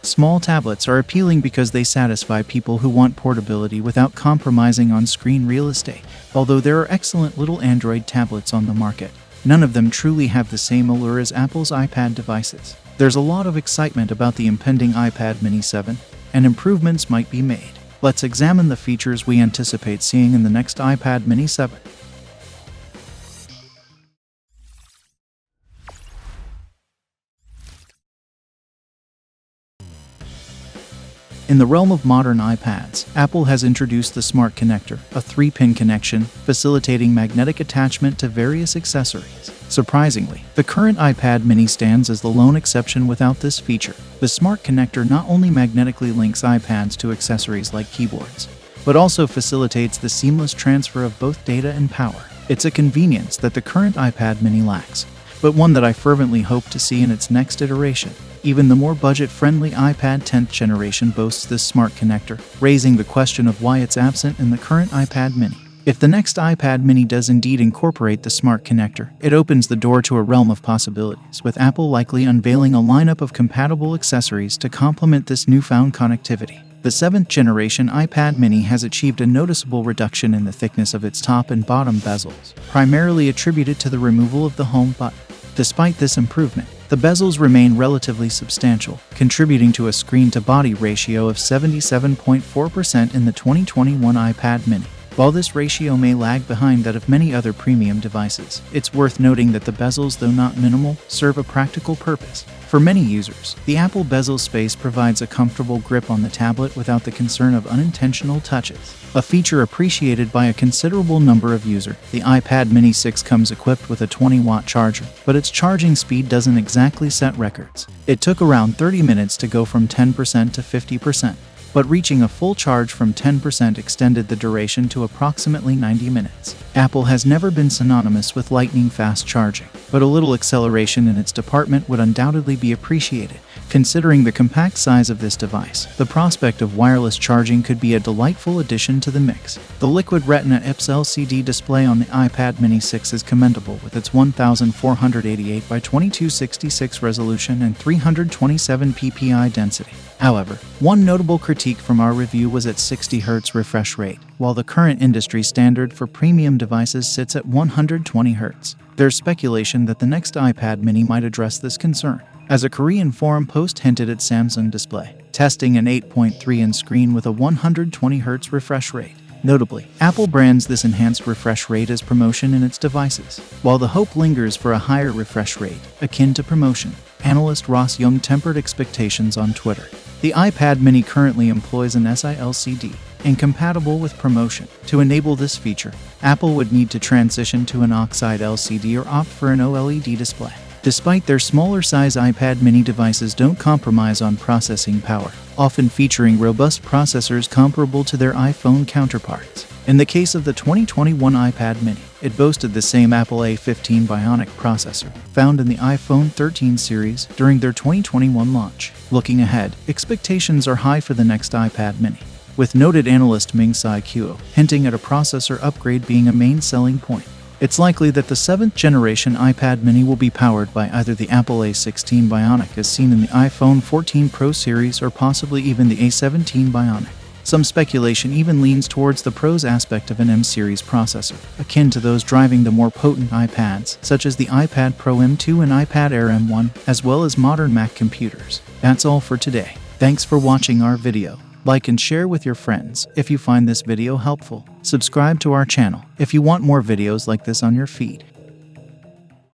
Small tablets are appealing because they satisfy people who want portability without compromising on screen real estate. Although there are excellent little Android tablets on the market, none of them truly have the same allure as Apple's iPad devices. There's a lot of excitement about the impending iPad mini 7, and improvements might be made. Let's examine the features we anticipate seeing in the next iPad mini 7. In the realm of modern iPads, Apple has introduced the Smart Connector, a 3-pin connection facilitating magnetic attachment to various accessories. Surprisingly, the current iPad mini stands as the lone exception without this feature. The Smart Connector not only magnetically links iPads to accessories like keyboards, but also facilitates the seamless transfer of both data and power. It's a convenience that the current iPad mini lacks, but one that I fervently hope to see in its next iteration. Even the more budget-friendly iPad 10th generation boasts this Smart Connector, raising the question of why it's absent in the current iPad mini. If the next iPad mini does indeed incorporate the Smart Connector, it opens the door to a realm of possibilities, with Apple likely unveiling a lineup of compatible accessories to complement this newfound connectivity. The 7th generation iPad mini has achieved a noticeable reduction in the thickness of its top and bottom bezels, primarily attributed to the removal of the home button. Despite this improvement, the bezels remain relatively substantial, contributing to a screen-to-body ratio of 77.4% in the 2021 iPad mini. While this ratio may lag behind that of many other premium devices, it's worth noting that the bezels, though not minimal, serve a practical purpose. For many users, the Apple bezel space provides a comfortable grip on the tablet without the concern of unintentional touches, a feature appreciated by a considerable number of users. The iPad mini 6 comes equipped with a 20-watt charger, but its charging speed doesn't exactly set records. It took around 30 minutes to go from 10% to 50%. But reaching a full charge from 10% extended the duration to approximately 90 minutes. Apple has never been synonymous with lightning-fast charging, but a little acceleration in its department would undoubtedly be appreciated. Considering the compact size of this device, the prospect of wireless charging could be a delightful addition to the mix. The Liquid Retina IPS LCD display on the iPad mini 6 is commendable with its 1488 by 2266 resolution and 327 ppi density. However, one notable critique from our review was its 60 Hz refresh rate, while the current industry standard for premium devices sits at 120 Hz. There's speculation that the next iPad mini might address this concern, as a Korean forum post hinted at Samsung Display testing an 8.3-inch screen with a 120 Hz refresh rate. Notably, Apple brands this enhanced refresh rate as promotion in its devices, while the hope lingers for a higher refresh rate, akin to promotion. Analyst Ross Young tempered expectations on Twitter. The iPad mini currently employs an SILCD, incompatible with promotion. To enable this feature, Apple would need to transition to an oxide LCD or opt for an OLED display. Despite their smaller size, iPad mini devices don't compromise on processing power, often featuring robust processors comparable to their iPhone counterparts. In the case of the 2021 iPad mini, it boasted the same Apple A15 Bionic processor found in the iPhone 13 series during their 2021 launch. Looking ahead, expectations are high for the next iPad mini, with noted analyst Ming-Tsai Kuo hinting at a processor upgrade being a main selling point. It's likely that the 7th generation iPad mini will be powered by either the Apple A16 Bionic as seen in the iPhone 14 Pro series or possibly even the A17 Bionic. Some speculation even leans towards the pros aspect of an M-series processor, akin to those driving the more potent iPads, such as the iPad Pro M2 and iPad Air M1, as well as modern Mac computers. That's all for today. Thanks for watching our video. Like and share with your friends if you find this video helpful. Subscribe to our channel if you want more videos like this on your feed.